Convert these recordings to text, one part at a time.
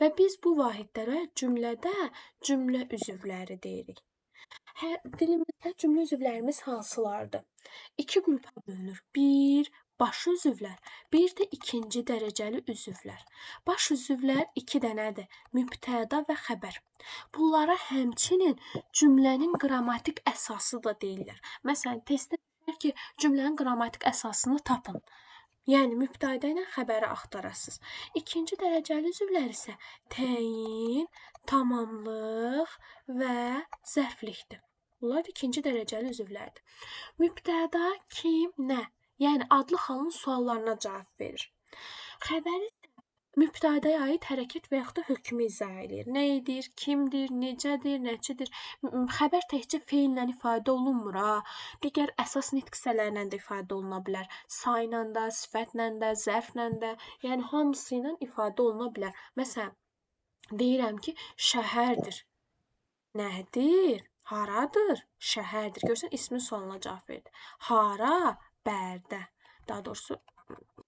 və biz bu vahidlərə cümlədə cümlə üzvləri deyirik. Dilimizdə cümlə üzvlərimiz hansılardır? İki qrupa bölünür. Bir, baş üzvlər, bir də ikinci dərəcəli üzvlər. Baş üzvlər iki dənədir, mübtəda və xəbər. Bunlara həmçinin cümlənin qrammatik əsası da deyirlər. Məsələn, testdə deyir ki, cümlənin qrammatik əsasını tapın. Yəni, mübtəda ilə xəbəri axtarasınız. İkinci dərəcəli üzvlər isə təyin, tamamlıq və zərflikdir. Bunlar ikinci dərəcəli üzvlərdir. Mübtəda kim, nə? Yəni, adlı halın suallarına cavab verir. Xəbəri mübtədaya aid hərəkət və yaxud da hökmü izah edir. Nə edir, kimdir, necədir, nəçidir? Xəbər təkcə feillə ifadə olunmur, digər əsas nitq hissələrlə də ifadə oluna bilər. Sayla da, sifətlə də, zərflə də, yəni hamısı ilə ifadə oluna bilər. Məsələn, deyirəm ki, şəhərdir. Nədir? Haradır? Şəhərdir. Görürsən, ismin sualına cavab verdi. Hara? Bərdə. Daha doğrusu,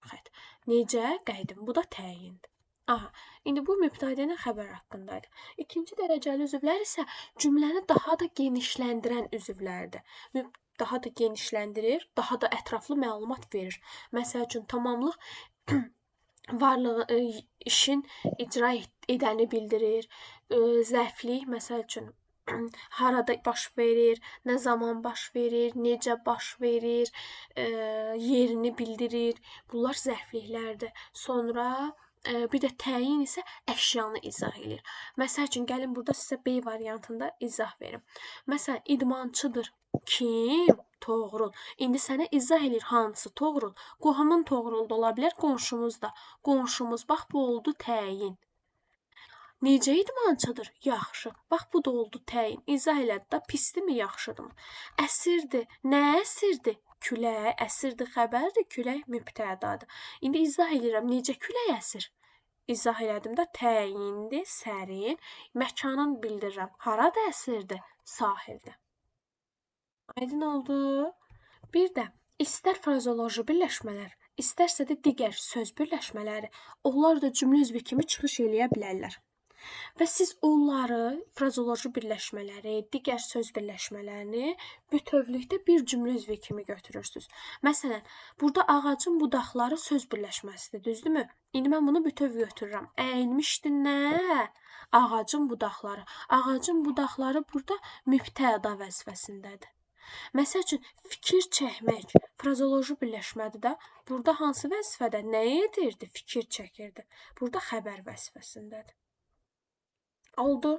xət. Necə? Qaydım. Bu da təyindir. Aha, indi bu mübtəda ilə xəbər haqqındaydı. İkinci dərəcəli üzvlər isə cümləni daha da genişləndirən üzvlərdir. Daha da genişləndirir, daha da ətraflı məlumat verir. Məsəl üçün, tamamlıq varlığı, işin icra edəni bildirir. Zərflik, məsəl üçün, harada baş verir, nə zaman baş verir, necə baş verir, yerini bildirir. Bunlar zərfliklərdir. Sonra bir də təyin isə əşyanı izah edir. Məsəl üçün, gəlin burada sizə B variantında izah verim. Məsələn, idmançıdır. Kim? Toğrul. İndi sənə izah edir hansı Toğrul? Qohumun Toğrul da ola bilər, qonşumuz da. Qonşumuz, bax, bu oldu təyin. Necə idmançıdır? Yaxşı. Bax, bu da oldu təyin. İzah elədi da, pisdirmi, yaxşıdırmı? Əsirdir. Nə əsirdir? Külək. Əsirdir, xəbərdir, külək mübtədadır. İndi izah edirəm, necə külək əsir? İzah elədim də, təyindir, sərin. Məkanın bildirirəm. Harada əsirdir? Sahildə. Aydın oldu. Bir də istər frazeoloji birləşmələr, istərsə də digər söz birləşmələri, onlar da cümlə üzvü kimi çıxış eləyə bilərlər. Və siz onları, frazeoloji birləşmələri, digər söz birləşmələrini bütövlükdə bir cümlə üzvü kimi götürürsünüz. Məsələn, burada ağacın budaqları söz birləşməsidir, düzdürmü? İndi mən bunu bütöv götürürəm. Əyilmişdi nə? Ağacın budaqları. Ağacın budaqları burada mübtəda vəzifəsindədir. Məsəl üçün, fikir çəkmək frazeoloji birləşmədir də. Burada hansı vəzifədə nə edirdi? Fikir çəkirdi. Burada xəbər vəzifəsindədir. Oldu.